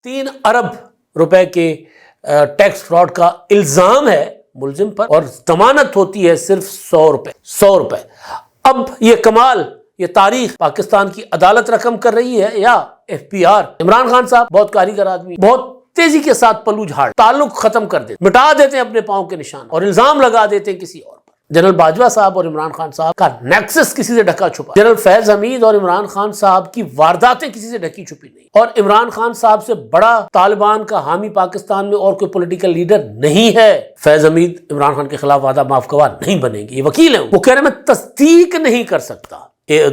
3 ارب روپے کے tax fraud کا الزام ہے ملزم پر اور ضمانت ہوتی ہے صرف 100 روپے۔ اب یہ کمال، یہ تاریخ پاکستان کی عدالت رقم کر رہی ہے یا FBR؟ عمران خان صاحب بہت کاریگر آدمی، بہت تیزی کے ساتھ پلو جھاڑ تعلق ختم کر دیتے، مٹا دیتے ہیں اپنے پاؤں کے نشان اور الزام لگا دیتے ہیں کسی اور پر۔ جنرل باجوہ صاحب اور عمران خان صاحب کا نیکسس کسی سے ڈھکا چھپا، جنرل فیض حمید اور عمران خان صاحب کی وارداتیں کسی سے ڈھکی چھپی نہیں، اور عمران خان صاحب سے بڑا طالبان کا حامی پاکستان میں اور کوئی پولیٹیکل لیڈر نہیں ہے۔ فیض حمید عمران خان کے خلاف وعدہ معاف گواہ نہیں بنیں گے، یہ وکیل ہیں، وہ کہہ رہے ہیں میں تصدیق نہیں کر سکتا۔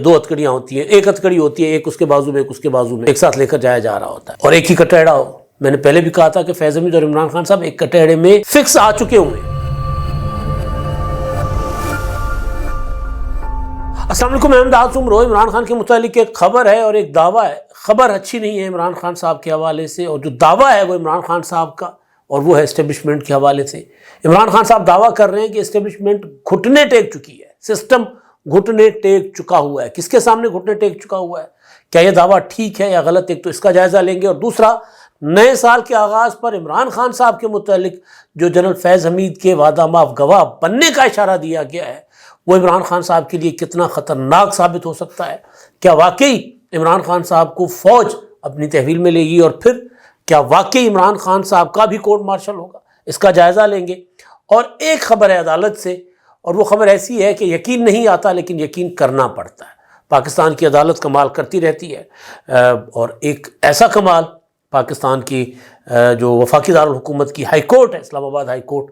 2 ہتکڑیاں ہوتی ہیں، ایک ہتکڑی ہوتی ہے ایک اس کے بازو میں ایک اس کے بازو میں، ایک ساتھ لے کر جایا جا رہا ہوتا ہے، اور ایک ہی کٹہڑا ہو۔ میں نے پہلے بھی کہا تھا کہ فیض حمید اور عمران خان صاحب ایک کٹہڑے میں فکس آ چکے ہوئے ہیں۔ السلام علیکم، میں امداد سمرو۔ عمران خان کے متعلق ایک خبر ہے اور ایک دعویٰ ہے۔ خبر اچھی نہیں ہے عمران خان صاحب کے حوالے سے، اور جو دعویٰ ہے وہ عمران خان صاحب کا، اور وہ ہے اسٹیبلشمنٹ کے حوالے سے۔ عمران خان صاحب دعویٰ کر رہے ہیں کہ اسٹیبلشمنٹ گھٹنے ٹیک چکی ہے، سسٹم گھٹنے ٹیک چکا ہوا ہے۔ کس کے سامنے گھٹنے ٹیک چکا ہوا ہے؟ کیا یہ دعویٰ ٹھیک ہے یا غلط؟ ایک تو اس کا جائزہ لیں گے، اور دوسرا نئے سال کے آغاز پر عمران خان صاحب کے متعلق جو جنرل فیض حمید کے وعدہ معاف گواہ بننے کا اشارہ دیا گیا ہے، وہ عمران خان صاحب کے لیے کتنا خطرناک ثابت ہو سکتا ہے۔ کیا واقعی عمران خان صاحب کو فوج اپنی تحویل میں لے گی، اور پھر کیا واقعی عمران خان صاحب کا بھی کورٹ مارشل ہوگا؟ اس کا جائزہ لیں گے۔ اور ایک خبر ہے عدالت سے، اور وہ خبر ایسی ہے کہ یقین نہیں آتا لیکن یقین کرنا پڑتا ہے۔ پاکستان کی عدالت کمال کرتی رہتی ہے، اور ایک ایسا کمال پاکستان کی جو وفاقی دارالحکومت کی ہائی کورٹ ہے، اسلام آباد ہائی کورٹ،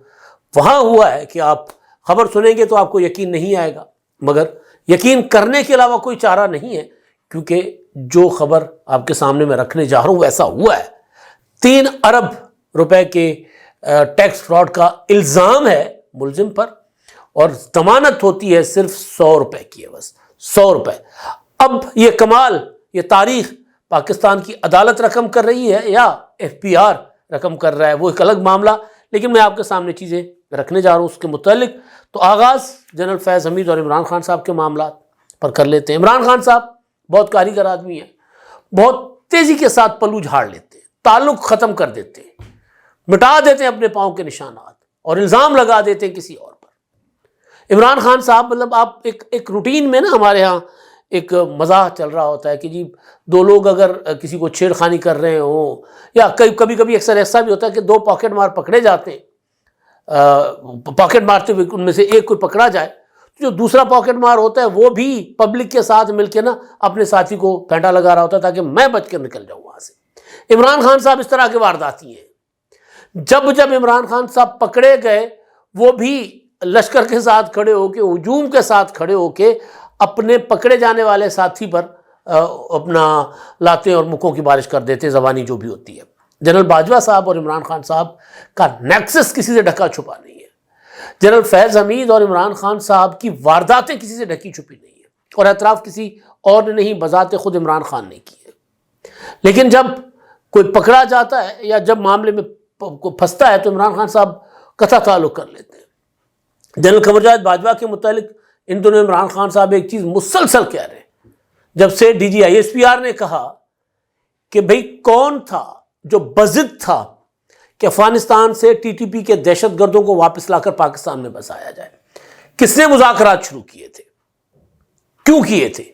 وہاں ہوا ہے کہ آپ خبر سنیں گے تو آپ کو یقین نہیں آئے گا، مگر یقین کرنے کے علاوہ کوئی چارہ نہیں ہے، کیونکہ جو خبر آپ کے سامنے میں رکھنے جا رہا ہوں ویسا ہوا ہے۔ 3 ارب روپے کے ٹیکس فراڈ کا الزام ہے ملزم پر، اور ضمانت ہوتی ہے صرف 100 روپے کی ہے، بس 100 روپے۔ اب یہ کمال، یہ تاریخ پاکستان کی عدالت رقم کر رہی ہے یا FBR رقم کر رہا ہے، وہ ایک الگ معاملہ، لیکن میں آپ کے سامنے چیزیں رکھنے جا رہا ہوں اس کے متعلق۔ تو آغاز جنرل فیض حمید اور عمران خان صاحب کے معاملات پر کر لیتے ہیں۔ عمران خان صاحب بہت کاریگر آدمی ہیں، بہت تیزی کے ساتھ پلو جھاڑ لیتے ہیں، تعلق ختم کر دیتے ہیں، مٹا دیتے ہیں اپنے پاؤں کے نشانات اور الزام لگا دیتے ہیں کسی اور پر۔ عمران خان صاحب مطلب آپ ایک روٹین میں نا، ہمارے ہاں ایک مزاح چل رہا ہوتا ہے کہ جی 2 لوگ اگر کسی کو چھیڑ خانی کر رہے ہوں، یا کبھی کبھی اکثر ایسا بھی ہوتا ہے کہ 2 پاکٹ مار پکڑے جاتے ہیں، پاکٹ مارتے ہوئے ان میں سے ایک کوئی پکڑا جائے، جو دوسرا پاکٹ مار ہوتا ہے وہ بھی پبلک کے ساتھ مل کے نا اپنے ساتھی کو پھینٹا لگا رہا ہوتا ہے تاکہ میں بچ کر نکل جاؤں وہاں سے۔ عمران خان صاحب اس طرح کے وارداتی ہیں۔ جب عمران خان صاحب پکڑے گئے، وہ بھی لشکر کے ساتھ کھڑے ہو کے، ہجوم کے ساتھ کھڑے ہو کے اپنے پکڑے جانے والے ساتھی پر اپنا لاتے اور مکوں کی بارش کر دیتے، زبانی جو بھی ہوتی ہے۔ جنرل باجوہ صاحب اور عمران خان صاحب کا نیکسس کسی سے ڈھکا چھپا نہیں ہے۔ جنرل فیض حمید اور عمران خان صاحب کی وارداتیں کسی سے ڈھکی چھپی نہیں ہیں، اور اعتراف کسی اور نے نہیں، بذات خود عمران خان نے کی ہے۔ لیکن جب کوئی پکڑا جاتا ہے یا جب معاملے میں پھنستا ہے تو عمران خان صاحب قطع تعلق کر لیتے ہیں۔ جنرل قمر جاوید باجوہ کے متعلق ان دنوں عمران خان صاحب ایک چیز مسلسل کہہ رہے ہیں، جب سے DG ISPR نے کہا کہ بھئی کون تھا جو بضد تھا کہ افغانستان سے TTP کے دہشت گردوں کو واپس لا کر پاکستان میں بسایا جائے، کس نے مذاکرات شروع کیے تھے، کیوں کیے تھے؟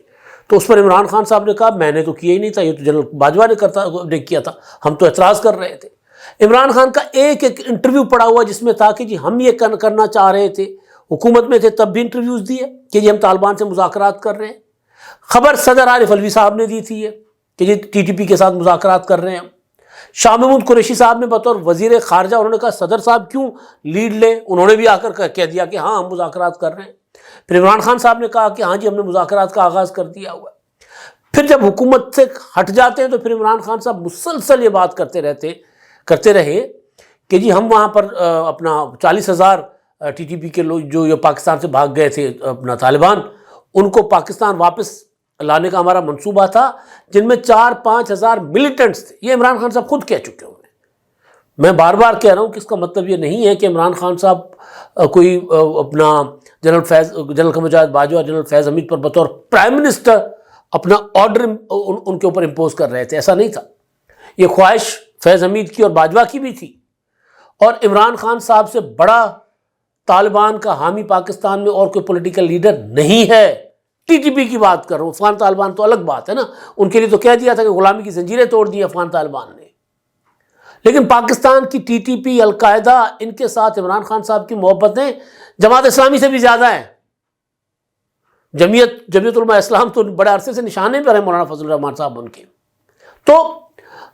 تو اس پر عمران خان صاحب نے کہا میں نے تو کیا ہی نہیں تھا، یہ تو جنرل باجوہ نے کیا تھا، ہم تو اعتراض کر رہے تھے۔ عمران خان کا ایک انٹرویو پڑا ہوا جس میں تھا کہ جی ہم یہ کرنا چاہ رہے تھے، حکومت میں تھے تب بھی انٹرویوز دیے کہ جی ہم طالبان سے مذاکرات کر رہے ہیں۔ خبر صدر عارف علوی صاحب نے دی تھی کہ جی TTP کے ساتھ مذاکرات کر رہے ہیں ہم۔ شاہ محمود قریشی صاحب نے بطور وزیر خارجہ انہوں نے کہا صدر صاحب کیوں لیڈ لیں، انہوں نے بھی آ کر کہہ دیا کہ ہاں ہم مذاکرات کر رہے ہیں۔ پھر عمران خان صاحب نے کہا کہ ہاں جی ہم نے مذاکرات کا آغاز کر دیا ہوا ہے۔ پھر جب حکومت سے ہٹ جاتے ہیں تو پھر عمران خان صاحب مسلسل یہ بات کرتے رہے کہ جی ہم وہاں پر اپنا 40,000 TTP کے لوگ جو یہ پاکستان سے بھاگ گئے تھے اپنا طالبان، ان کو پاکستان واپس لانے کا ہمارا منصوبہ تھا، جن میں 4-5 ہزار ملیٹنٹس تھے۔ یہ عمران خان صاحب خود کہہ چکے ہوئے ہیں۔ میں بار بار کہہ رہا ہوں کہ اس کا مطلب یہ نہیں ہے کہ عمران خان صاحب کوئی اپنا جنرل قمر جاوید باجوہ، جنرل فیض حمید پر بطور پرائم منسٹر اپنا آرڈر ان کے اوپر امپوز کر رہے تھے، ایسا نہیں تھا۔ یہ خواہش فیض حمید کی اور باجوہ کی بھی تھی، اور عمران خان صاحب سے بڑا طالبان کا حامی پاکستان میں اور کوئی پولیٹیکل لیڈر نہیں ہے۔ ٹی ٹی پی کی بات کر رہا ہوں، افغان طالبان تو الگ بات ہے نا، ان کے لیے تو کہہ دیا تھا کہ غلامی کی زنجیریں توڑ دی افغان طالبان نے، لیکن پاکستان کی ٹی ٹی پی، القاعدہ، ان کے ساتھ عمران خان صاحب کی محبتیں جماعت اسلامی سے بھی زیادہ ہیں۔ جمعیت علماء اسلام تو بڑے عرصے سے نشانے پر ہیں مولانا فضل الرحمان صاحب ان کے۔ تو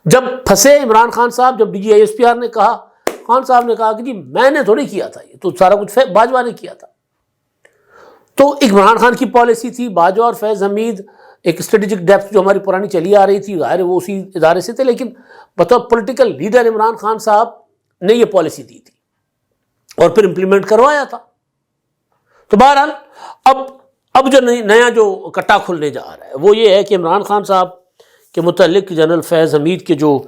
جب پھنسے عمران خان صاحب، جب D G S P R نے کہا، خان صاحب نے کہا کہ جی میں نے تھوڑی کیا تھا، یہ تو سارا کچھ باجوہ نے کیا تھا۔ تو عمران خان کی پالیسی تھی، باجوہ اور فیض حمید ایک اسٹریٹجک ڈیپتھ جو ہماری پرانی چلی آ رہی تھی، ظاہر ہے وہ اسی ادارے سے تھے، لیکن بطور پولیٹیکل لیڈر عمران خان صاحب نے یہ پالیسی دی تھی اور پھر امپلیمنٹ کروایا تھا۔ تو بہرحال اب جو نیا جو کٹا کھلنے جا رہا ہے وہ یہ ہے کہ عمران خان صاحب کے متعلق جنرل فیض حمید کے جو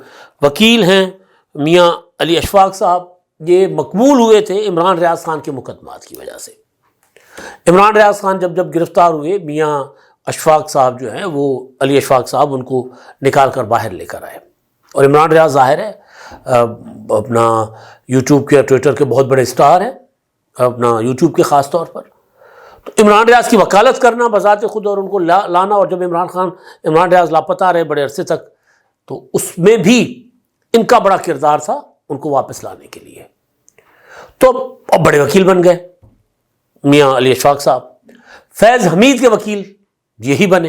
وکیل ہیں میاں علی اشفاق صاحب، یہ مقبول ہوئے تھے عمران ریاض خان کے مقدمات کی وجہ سے۔ عمران ریاض خان جب گرفتار ہوئے، میاں اشفاق صاحب جو ہیں وہ علی اشفاق صاحب ان کو نکال کر باہر لے کر آئے، اور عمران ریاض ظاہر ہے اپنا یوٹیوب کے ٹویٹر کے بہت بڑے اسٹار ہیں، اپنا یوٹیوب کے خاص طور پر۔ تو عمران ریاض کی وکالت کرنا بذات خود اور ان کو لانا، اور جب عمران ریاض لاپتہ رہے بڑے عرصے تک، تو اس میں بھی ان کا بڑا کردار تھا ان کو واپس لانے کے لیے۔ تو اب بڑے وکیل بن گئے میاں علی اشفاق صاحب، فیض حمید کے وکیل یہی بنے۔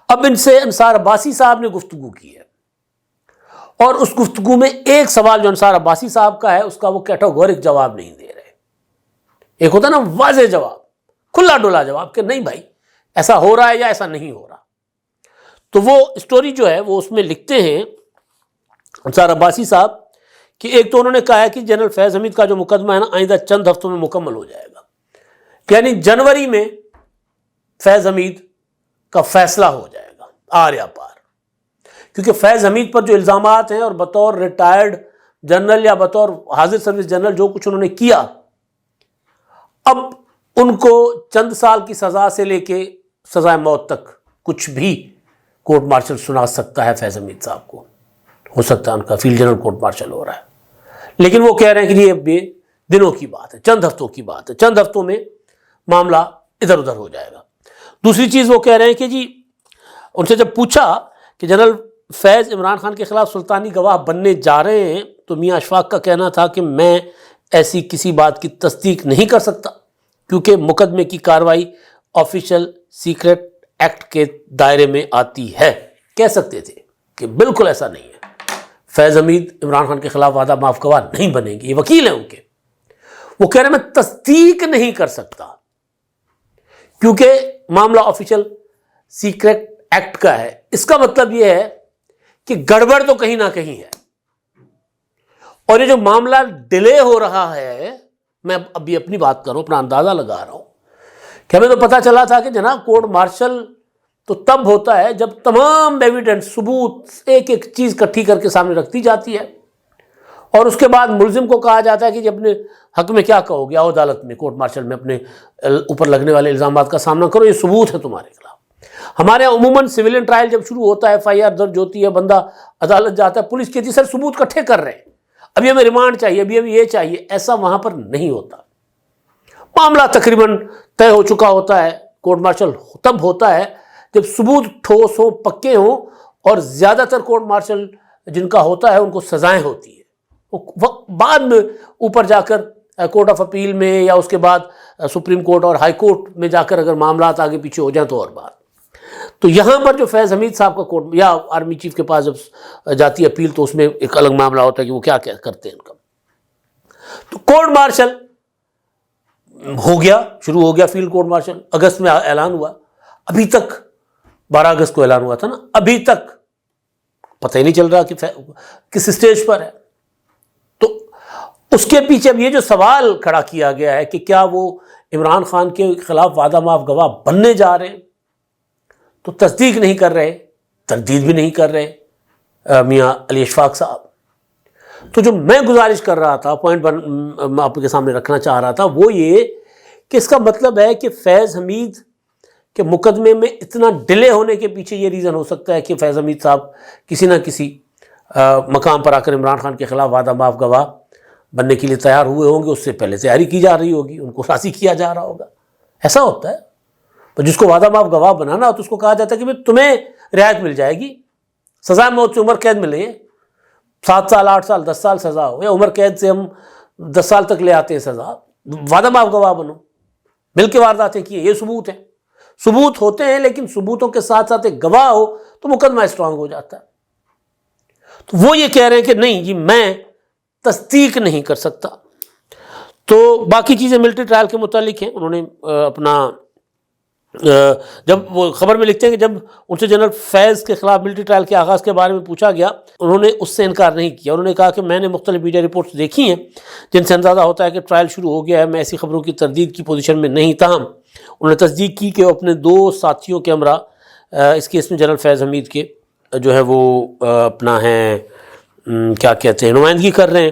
اب ان سے انصار عباسی صاحب نے گفتگو کی ہے، اور اس گفتگو میں ایک سوال جو انصار عباسی صاحب کا ہے اس کا وہ کیٹاگورک جواب نہیں دے رہے۔ ایک ہوتا ہے نا واضح جواب، کھلا ڈولا جواب کہ نہیں بھائی ایسا ہو رہا ہے یا ایسا نہیں ہو رہا۔ تو وہ اسٹوری جو ہے وہ اس میں لکھتے ہیں انصار عباسی صاحب کہ ایک تو انہوں نے کہا ہے کہ جنرل فیض حمید کا جو مقدمہ ہے نا آئندہ چند ہفتوں میں مکمل ہو جائے گا، یعنی جنوری میں فیض حمید کا فیصلہ ہو جائے گا آر یا پار، کیونکہ فیض حمید پر جو الزامات ہیں اور بطور ریٹائرڈ جنرل یا بطور حاضر سروس جنرل جو کچھ انہوں نے کیا، اب ان کو چند سال کی سزا سے لے کے سزائے موت تک کچھ بھی کورٹ مارشل سنا سکتا ہے فیض حمید صاحب کو، ہو سکتا ہے ان کا فیلڈ جنرل کورٹ مارشل ہو رہا ہے، لیکن وہ کہہ رہے ہیں کہ یہ دنوں کی بات ہے، چند ہفتوں کی بات ہے، چند ہفتوں میں معاملہ ادھر ادھر ہو جائے گا۔ دوسری چیز وہ کہہ رہے ہیں کہ جی ان سے جب پوچھا کہ جنرل فیض عمران خان کے خلاف سلطانی گواہ بننے جا رہے ہیں، تو میاں اشفاق کا کہنا تھا کہ میں ایسی کسی بات کی تصدیق نہیں کر سکتا، کیونکہ مقدمے کی کارروائی آفیشل سیکرٹ ایکٹ کے دائرے میں آتی ہے۔ کہہ سکتے تھے کہ بالکل ایسا نہیں ہے، فیض حمید عمران خان کے خلاف وعدہ معاف گواہ نہیں بنیں گے، یہ وکیل ہیں ان کے۔ وہ کہہ رہے ہیں میں تصدیق نہیں کر سکتا کیونکہ معاملہ آفیشل سیکرٹ ایکٹ کا ہے۔ اس کا مطلب یہ ہے کہ گڑبڑ تو کہیں نہ کہیں ہے، اور یہ جو معاملہ ڈیلے ہو رہا ہے، میں ابھی اپنی بات کروں، اپنا اندازہ لگا رہا ہوں کہ ہمیں تو پتہ چلا تھا کہ جناب کورٹ مارشل تو تب ہوتا ہے جب تمام ایویڈنس، ثبوت، ایک ایک چیز اکٹھی کر کے سامنے رکھ دی جاتی ہے، اور اس کے بعد ملزم کو کہا جاتا ہے کہ اپنے حق میں کیا کہو گے، آؤ عدالت میں، کورٹ مارشل میں اپنے اوپر لگنے والے الزامات کا سامنا کرو، یہ ثبوت ہے تمہارے خلاف۔ ہمارے یہاں عموماً سویلین ٹرائل جب شروع ہوتا ہے، ایف آئی آر درج ہوتی ہے، بندہ عدالت جاتا ہے، پولیس کہتی ہے سر ثبوت اکٹھے کر رہے ہیں، ابھی ہمیں ریمانڈ چاہیے، ابھی یہ چاہیے، ایسا وہاں پر نہیں ہوتا۔ معاملہ تقریباً طے ہو چکا ہوتا ہے، کورٹ مارشل تب ہوتا ہے جب ثبوت ٹھوس ہوں، پکے ہوں، اور زیادہ تر کورٹ مارشل جن کا ہوتا ہے ان کو سزائیں ہوتی ہیں، بعد میں اوپر جا کر کورٹ آف اپیل میں یا اس کے بعد سپریم کورٹ اور ہائی کورٹ میں جا کر اگر معاملات آگے پیچھے ہو جائیں تو اور بات۔ تو یہاں پر جو فیض حمید صاحب کا کورٹ یا آرمی چیف کے پاس جب جاتی اپیل تو اس میں ایک الگ معاملہ ہوتا ہے کہ وہ کیا کیا کرتے ہیں ان کا۔ تو کورٹ مارشل ہو گیا، شروع ہو گیا فیلڈ کورٹ مارشل، اگست میں اعلان ہوا، ابھی تک 12 اگست کو اعلان ہوا تھا نا، ابھی تک پتہ ہی نہیں چل رہا کہ کس اسٹیج پر ہے۔ تو اس کے پیچھے اب یہ جو سوال کھڑا کیا گیا ہے کہ کیا وہ عمران خان کے خلاف وعدہ معاف گواہ بننے جا رہے ہیں، تو تصدیق نہیں کر رہے، تردید بھی نہیں کر رہے میاں علی اشفاق صاحب۔ تو جو میں گزارش کر رہا تھا، پوائنٹ آپ کے سامنے رکھنا چاہ رہا تھا، وہ یہ کہ اس کا مطلب ہے کہ فیض حمید کے مقدمے میں اتنا ڈیلے ہونے کے پیچھے یہ ریزن ہو سکتا ہے کہ فیض حمید صاحب کسی نہ کسی مقام پر آ کر عمران خان کے خلاف وعدہ معاف گواہ بننے کے لیے تیار ہوئے ہوں گے، اس سے پہلے تیاری کی جا رہی ہوگی، ان کو راضی کیا جا رہا ہوگا. ایسا ہوتا ہے. تو جس کو وعدہ معاف گواہ بنانا ہو تو اس کو کہا جاتا ہے کہ تمہیں رعایت مل جائے گی، سزا موت سے عمر قید ملے، 7 سال 8 سال 10 سال سزا ہو، یا عمر قید سے ہم 10 سال تک لے آتے ہیں سزا، وعدہ معاف گواہ بنو، مل کے وارداتیں کیے، یہ ثبوت ہیں. ثبوت ہوتے ہیں، لیکن ثبوتوں کے ساتھ ساتھ ایک گواہ ہو تو مقدمہ اسٹرانگ ہو جاتا ہے. تو وہ یہ کہہ رہے ہیں کہ نہیں جی میں تصدیق نہیں کر سکتا. تو باقی چیزیں ملٹری ٹرائل کے متعلق ہیں. انہوں نے اپنا جب وہ خبر میں لکھتے ہیں کہ جب ان سے جنرل فیض کے خلاف ملٹری ٹرائل کے آغاز کے بارے میں پوچھا گیا، انہوں نے اس سے انکار نہیں کیا. انہوں نے کہا کہ میں نے مختلف میڈیا رپورٹس دیکھی ہیں جن سے اندازہ ہوتا ہے کہ ٹرائل شروع ہو گیا ہے. میں ایسی خبروں کی تردید کی پوزیشن میں نہیں. تاہم انہوں نے تصدیق کی کہ وہ اپنے 2 ساتھیوں کے ہمراہ اس کیس میں جنرل فیض حمید کے جو ہے وہ اپنا ہے کیا کہتے ہیں نمائندگی کر رہے ہیں.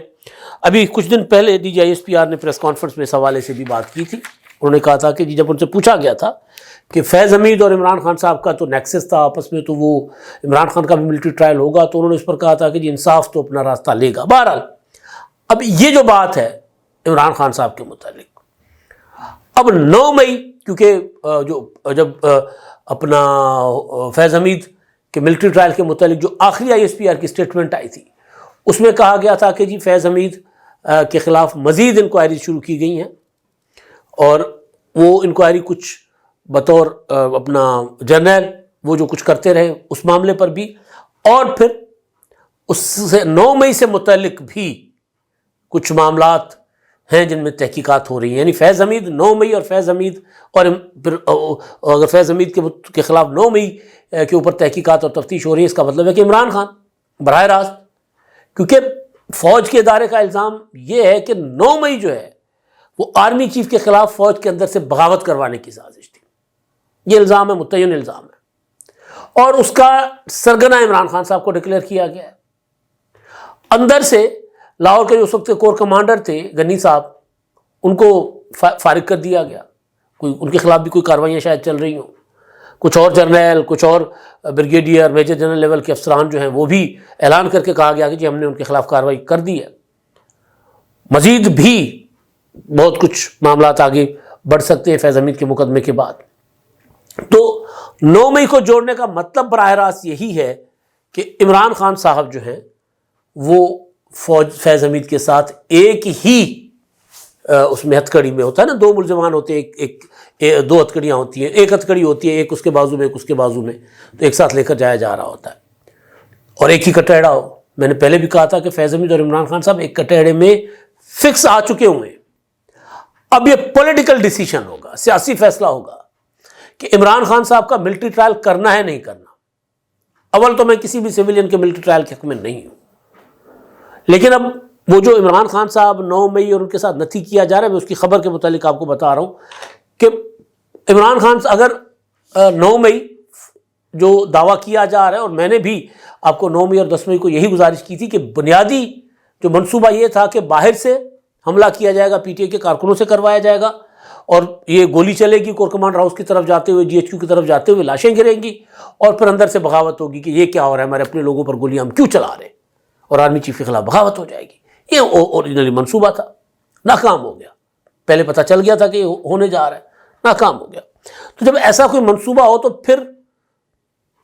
ابھی کچھ دن پہلے DGISPR نے پریس کانفرنس میں اس حوالے سے بھی بات کی تھی. انہوں نے کہا تھا کہ جب ان سے پوچھا گیا تھا کہ فیض حمید اور عمران خان صاحب کا تو نیکسس تھا آپس میں، تو وہ عمران خان کا بھی ملٹری ٹرائل ہوگا، تو انہوں نے اس پر کہا تھا کہ جی انصاف تو اپنا راستہ لے گا. بہرحال اب یہ جو بات ہے عمران خان صاحب کے متعلق، اب 9 مئی کیونکہ جب اپنا فیض حمید کے ملٹری ٹرائل کے متعلق جو آخری ISPR کی اسٹیٹمنٹ آئی تھی اس میں کہا گیا تھا کہ جی فیض حمید کے خلاف مزید انکوائری شروع کی گئی ہیں، اور وہ انکوائری کچھ بطور اپنا جرنیل وہ جو کچھ کرتے رہے اس معاملے پر بھی، اور پھر اس سے 9 مئی سے متعلق بھی کچھ معاملات ہیں جن میں تحقیقات ہو رہی ہیں. یعنی فیض حمید 9 مئی اور فیض حمید اور پھر اگر فیض حمید کے خلاف 9 مئی کے اوپر تحقیقات اور تفتیش ہو رہی ہے، اس کا مطلب ہے کہ عمران خان براہ راست، کیونکہ فوج کے ادارے کا الزام یہ ہے کہ 9 مئی جو ہے وہ آرمی چیف کے خلاف فوج کے اندر سے بغاوت کروانے کی سازش تھی. یہ الزام ہے، متعین الزام ہے، اور اس کا سرگنا عمران خان صاحب کو ڈکلیئر کیا گیا ہے. اندر سے لاہور کے جو اس وقت کے کور کمانڈر تھے غنی صاحب، ان کو فارغ کر دیا گیا. ان کے خلاف بھی کوئی کارروائیاں شاید چل رہی ہوں. کچھ اور جرنیل، کچھ اور بریگیڈیئر، میجر جنرل لیول کے افسران جو ہیں وہ بھی اعلان کر کے کہا گیا کہ جی ہم نے ان کے خلاف کارروائی کر دی ہے. مزید بھی بہت کچھ معاملات آگے بڑھ سکتے ہیں فیض حمید کے مقدمے کے بعد. تو 9 مئی کو جوڑنے کا مطلب براہ راست یہی ہے کہ عمران خان صاحب جو ہیں وہ فیض حمید کے ساتھ ایک ہی اس میں ہتھکڑی میں ہوتا ہے نا، 2 ملزمان ہوتے ہیں، 2 ہتھکڑیاں ہوتی ہیں، ایک ہتھکڑی ہوتی ہے، ایک اس کے بازو میں ایک اس کے بازو میں، تو ایک ساتھ لے کر جایا جا رہا ہوتا ہے اور ایک ہی کٹہرا ہو. میں نے پہلے بھی کہا تھا کہ فیض حمید اور عمران خان صاحب ایک کٹہرے میں فکس آ چکے ہوئے ہیں. اب یہ پولیٹیکل ڈیسیشن ہوگا، سیاسی فیصلہ ہوگا کہ عمران خان صاحب کا ملٹری ٹرائل کرنا ہے نہیں کرنا. اول تو میں کسی بھی سویلین کے ملٹری ٹرائل کے حق میں نہیں ہوں، لیکن اب وہ جو عمران خان صاحب 9 مئی اور ان کے ساتھ نتھی کیا جا رہا ہے، میں اس کی خبر کے متعلق آپ کو بتا رہا ہوں کہ عمران خان اگر 9 مئی جو دعویٰ کیا جا رہا ہے، اور میں نے بھی آپ کو 9 مئی اور 10 مئی کو یہی گزارش کی تھی کہ بنیادی جو منصوبہ یہ تھا کہ باہر سے حملہ کیا جائے گا، PTI کے کارکنوں سے کروایا جائے گا، اور یہ گولی چلے گی کور کمانڈر ہاؤس کی طرف جاتے ہوئے، GHQ کی طرف جاتے ہوئے لاشیں گریں گی، اور پھر اندر سے بغاوت ہوگی کہ یہ کیا ہو رہا ہے، ہمارے اپنے لوگوں پر گولیاں ہم کیوں چلا رہے ہیں، اور آرمی چیف کے خلاف بغاوت ہو جائے گی. یہ اوریجنلی منصوبہ تھا، ناکام ہو گیا. پہلے پتہ چل گیا تھا کہ یہ ہونے جا رہا ہے، ناکام ہو گیا. تو جب ایسا کوئی منصوبہ ہو تو پھر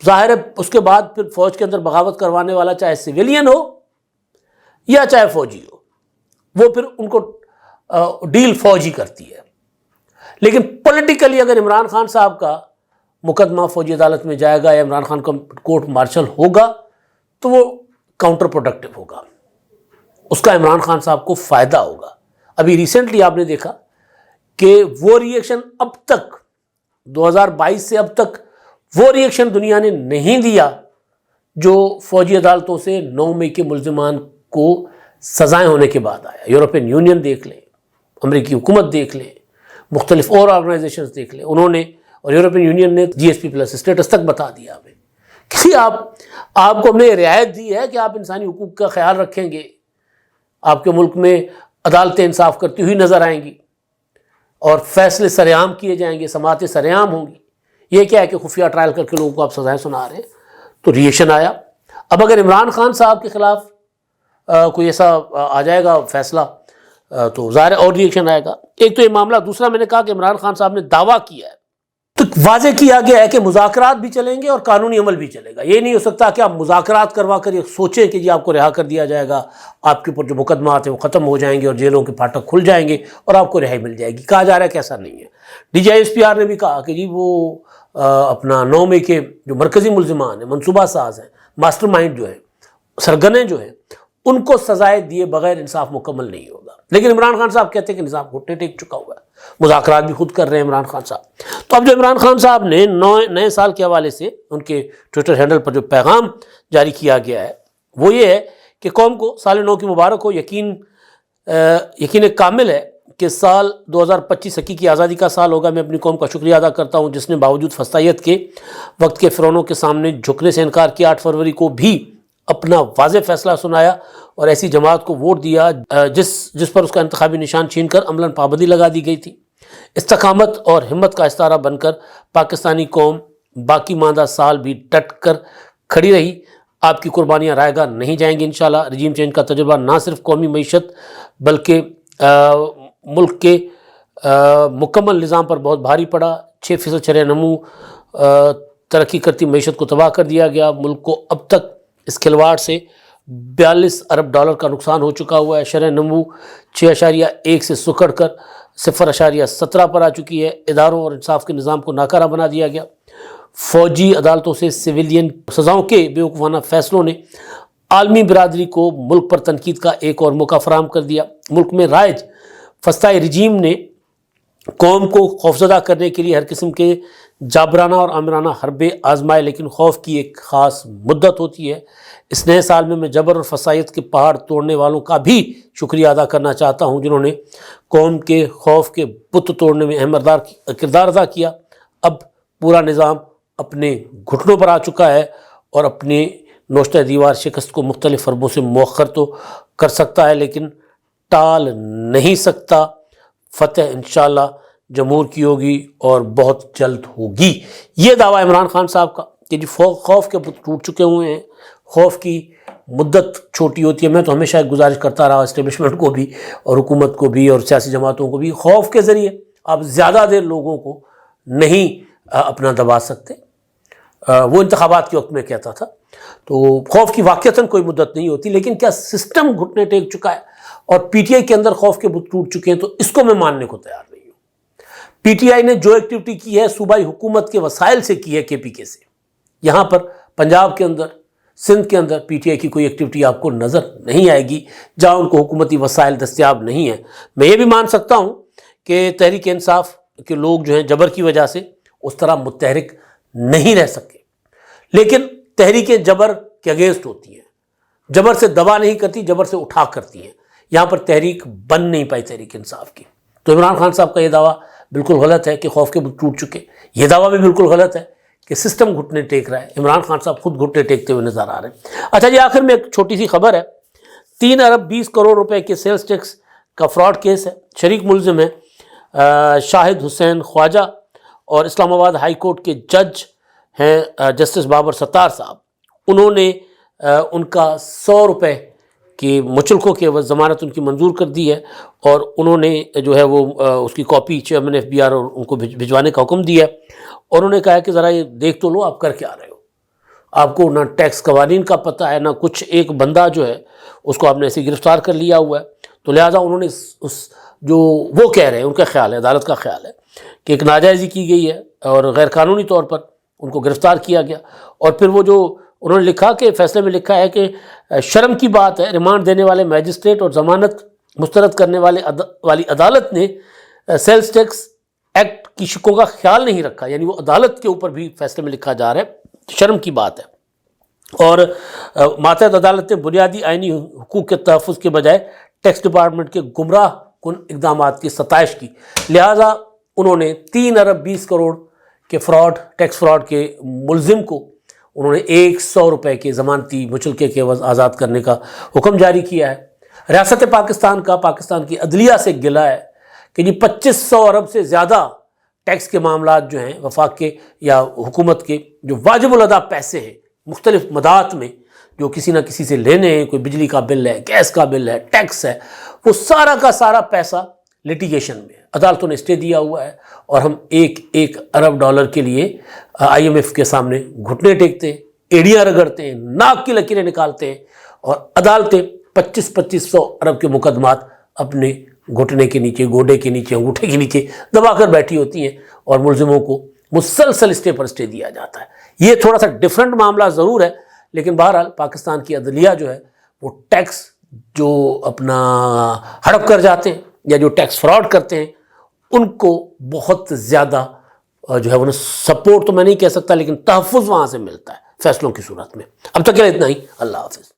ظاہر ہے اس کے بعد پھر فوج کے اندر بغاوت کروانے والا چاہے سویلین ہو یا چاہے فوجی ہو، وہ پھر ان کو ڈیل فوجی کرتی ہے. لیکن پولیٹیکلی اگر عمران خان صاحب کا مقدمہ فوجی عدالت میں جائے گا یا عمران خان کا کورٹ مارشل ہوگا تو وہ کاؤنٹر پروڈکٹیو ہوگا، اس کا عمران خان صاحب کو فائدہ ہوگا. ابھی ریسنٹلی آپ نے دیکھا کہ وہ ری ایکشن اب تک 2022 سے اب تک وہ ری ایکشن دنیا نے نہیں دیا جو فوجی عدالتوں سے 9 مئی کے ملزمان کو سزائیں ہونے کے بعد آیا. یورپین یونین دیکھ لیں، امریکی حکومت دیکھ لیں، مختلف اور آرگنائزیشنز دیکھ لیں، انہوں نے اور یورپین یونین نے GSP+ اسٹیٹس تک بتا دیا ہمیں کہ آپ کو ہم نے رعایت دی ہے کہ آپ انسانی حقوق کا خیال رکھیں گے، آپ کے ملک میں عدالتیں انصاف کرتی ہوئی نظر آئیں گی اور فیصلے سرعام کیے جائیں گے، سماعتیں سرعام ہوں گی. یہ کیا ہے کہ خفیہ ٹرائل کر کے لوگوں کو آپ سزائیں سنا رہے ہیں. تو ری ایکشن آیا. اب اگر عمران خان صاحب کے خلاف کوئی ایسا آ جائے گا فیصلہ تو ظاہر اور ریئیکشن آئے گا. ایک تو یہ معاملہ. دوسرا میں نے کہا کہ عمران خان صاحب نے دعویٰ کیا ہے تو واضح کیا گیا ہے کہ مذاکرات بھی چلیں گے اور قانونی عمل بھی چلے گا. یہ نہیں ہو سکتا کہ آپ مذاکرات کروا کر یہ سوچیں کہ جی آپ کو رہا کر دیا جائے گا, آپ کے اوپر جو مقدمات ہیں وہ ختم ہو جائیں گے اور جیلوں کے پھاٹک کھل جائیں گے اور آپ کو رہائی مل جائے گی. کہا جا رہا ہے کہ ایسا نہیں ہے. D G I S P R نے بھی کہا کہ جی وہ اپنا 9 مئی کے جو مرکزی ملزمان ہیں, منصوبہ ساز ہیں, ماسٹر مائنڈ جو ہیں, سرگنے جو ہیں, ان کو سزائے دیے بغیر انصاف مکمل نہیں ہوگا. لیکن عمران خان صاحب کہتے ہیں کہ نظام گھٹنے ٹیک چکا ہوا ہے, مذاکرات بھی خود کر رہے ہیں عمران خان صاحب. تو اب جو عمران خان صاحب نے نئے سال کے حوالے سے ان کے ٹویٹر ہینڈل پر جو پیغام جاری کیا گیا ہے وہ یہ ہے کہ قوم کو سال نو کی مبارک ہو. یقین کامل ہے کہ سال 2025 حقیقی آزادی کا سال ہوگا. میں اپنی قوم کا شکریہ ادا کرتا ہوں جس نے باوجود فسطائیت کے وقت کے فرعونوں کے سامنے جھکنے سے انکار کیا. 8 فروری کو بھی اپنا واضح فیصلہ سنایا اور ایسی جماعت کو ووٹ دیا جس پر اس کا انتخابی نشان چھین کر عملاً پابندی لگا دی گئی تھی. استقامت اور ہمت کا استعارہ بن کر پاکستانی قوم باقی ماندہ سال بھی ڈٹ کر کھڑی رہی. آپ کی قربانیاں رائے گاہ نہیں جائیں گی انشاءاللہ. رجیم چینج کا تجربہ نہ صرف قومی معیشت بلکہ ملک کے مکمل نظام پر بہت بھاری پڑا. 6% شرح نمو ترقی کرتی معیشت کو تباہ کر دیا گیا. ملک کو اب تک اس کھلواڑ سے 42 ارب ڈالر کا نقصان ہو چکا ہوا ہے. شرح نمو 6.1 سے سکڑ کر 0.17 پر آ چکی ہے. اداروں اور انصاف کے نظام کو ناکارہ بنا دیا گیا. فوجی عدالتوں سے سویلین سزاؤں کے بیوقوفانہ فیصلوں نے عالمی برادری کو ملک پر تنقید کا ایک اور موقع فراہم کر دیا. ملک میں رائج فسطائی رجیم نے قوم کو خوفزدہ کرنے کے لیے ہر قسم کے جابرانہ اور آمرانہ حربے آزمائے, لیکن خوف کی ایک خاص مدت ہوتی ہے. اس نئے سال میں جبر اور فسائیت کے پہاڑ توڑنے والوں کا بھی شکریہ ادا کرنا چاہتا ہوں جنہوں نے قوم کے خوف کے بت توڑنے میں اہم کردار ادا کیا. اب پورا نظام اپنے گھٹنوں پر آ چکا ہے اور اپنے نوشتہ دیوار شکست کو مختلف حربوں سے مؤخر تو کر سکتا ہے لیکن ٹال نہیں سکتا. فتح انشاءاللہ جمہور کی ہوگی اور بہت جلد ہوگی. یہ دعویٰ عمران خان صاحب کا کہ جی خوف کے بت ٹوٹ چکے ہوئے ہیں, خوف کی مدت چھوٹی ہوتی ہے. میں تو ہمیشہ ایک گزارش کرتا رہا اسٹیبلشمنٹ کو بھی اور حکومت کو بھی اور سیاسی جماعتوں کو بھی, خوف کے ذریعے آپ زیادہ دیر لوگوں کو نہیں اپنا دبا سکتے. وہ انتخابات کے وقت میں کہتا تھا. تو خوف کی واقعتاً کوئی مدت نہیں ہوتی, لیکن کیا سسٹم گھٹنے ٹیک چکا ہے اور پی ٹی آئی کے اندر خوف کے بت ٹوٹ چکے ہیں تو اس کو میں ماننے کو تیار نہیں ہوں. پی ٹی آئی نے جو ایکٹیویٹی کی ہے صوبائی حکومت کے وسائل سے کی ہے کے پی کے سے. یہاں پر پنجاب کے اندر سندھ کے اندر پی ٹی آئی کی کوئی ایکٹیویٹی آپ کو نظر نہیں آئے گی جہاں ان کو حکومتی وسائل دستیاب نہیں ہیں. میں یہ بھی مان سکتا ہوں کہ تحریک انصاف کے لوگ جو ہیں جبر کی وجہ سے اس طرح متحرک نہیں رہ سکے, لیکن تحریکیں جبر کے اگینسٹ ہوتی ہیں, جبر سے دبا نہیں کرتی, جبر سے اٹھا کرتی ہیں. یہاں پر تحریک بن نہیں پائی تحریک انصاف کی. تو عمران خان صاحب کا یہ دعویٰ بالکل غلط ہے کہ خوف کے بت ٹوٹ چکے. یہ دعویٰ بھی بالکل غلط ہے کہ سسٹم گھٹنے ٹیک رہا ہے. عمران خان صاحب خود گھٹنے ٹیکتے ہوئے نظر آ رہے ہیں. اچھا جی, آخر میں ایک چھوٹی سی خبر ہے. 3 ارب 20 کروڑ روپے کے سیلز ٹیکس کا فراڈ کیس ہے. شریک ملزم ہے شاہد حسین خواجہ اور اسلام آباد ہائی کورٹ کے جج ہیں جسٹس بابر ستار صاحب. انہوں نے ان کا 100 روپے کی مچلکوں کے عوض ضمانت ان کی منظور کر دی ہے اور انہوں نے جو ہے وہ اس کی copy chairman F B R اور ان کو بھجوانے کا حکم دیا ہے. اور انہوں نے کہا ہے کہ ذرا یہ دیکھ تو لو آپ کر کے آ رہے ہو, آپ کو نہ ٹیکس قوانین کا پتہ ہے نہ کچھ. ایک بندہ جو ہے اس کو آپ نے ایسے گرفتار کر لیا ہوا ہے. تو لہٰذا انہوں نے اس جو وہ کہہ رہے ہیں, ان کا خیال ہے, عدالت کا خیال ہے کہ ایک ناجائزی کی گئی ہے اور غیر قانونی طور پر ان کو گرفتار کیا گیا. اور پھر وہ جو انہوں نے لکھا کہ فیصلے میں لکھا ہے کہ شرم کی بات ہے, ریمانڈ دینے والے میجسٹریٹ اور ضمانت مسترد کرنے والی عدالت نے سیلز ٹیکس ایکٹ کی شکوں کا خیال نہیں رکھا. یعنی وہ عدالت کے اوپر بھی فیصلے میں لکھا جا رہا ہے, شرم کی بات ہے. اور ماتحت عدالت نے بنیادی آئینی حقوق کے تحفظ کے بجائے ٹیکس ڈپارٹمنٹ کے گمراہ کن اقدامات کی ستائش کی. لہٰذا انہوں نے 3 ارب 20 کروڑ کے ٹیکس فراڈ کے ملزم کو انہوں نے 100 روپے کے ضمانتی مچلکے کے عوض آزاد کرنے کا حکم جاری کیا ہے. ریاست پاکستان کی عدلیہ سے گلا ہے کہ جی 2500 ارب سے زیادہ ٹیکس کے معاملات جو ہیں وفاق کے یا حکومت کے جو واجب الادا پیسے ہیں مختلف مدات میں جو کسی نہ کسی سے لینے ہیں، کوئی بجلی کا بل ہے، گیس کا بل ہے، ٹیکس ہے، وہ سارا کا سارا پیسہ لٹیگیشن میں عدالتوں نے اسٹے دیا ہوا ہے، اور ہم ایک ارب ڈالر کے لیے IMF کے سامنے گھٹنے ٹیکتے ہیں، ایڑیاں رگڑتے ہیں، ناک کی لکیریں نکالتے ہیں، اور عدالتیں 2500 ارب کے مقدمات اپنے گھٹنے کے نیچے، گوڈے کے نیچے، انگوٹھے کے نیچے دبا کر بیٹھی ہوتی ہیں، اور ملزموں کو مسلسل اسٹے پر اسٹے دیا جاتا ہے۔ یہ تھوڑا سا ڈیفرنٹ معاملہ ضرور ہے، لیکن بہرحال پاکستان کی عدلیہ جو ہے وہ ٹیکس جو اپنا ہڑپ کر جاتے ہیں یا جو ٹیکس فراڈ کرتے ہیں ان کو بہت زیادہ جو ہے وہ سپورٹ تو میں نہیں کہہ سکتا، لیکن تحفظ وہاں سے ملتا ہے فیصلوں کی صورت میں۔ اب تک کے لیے اتنا ہی، اللہ حافظ۔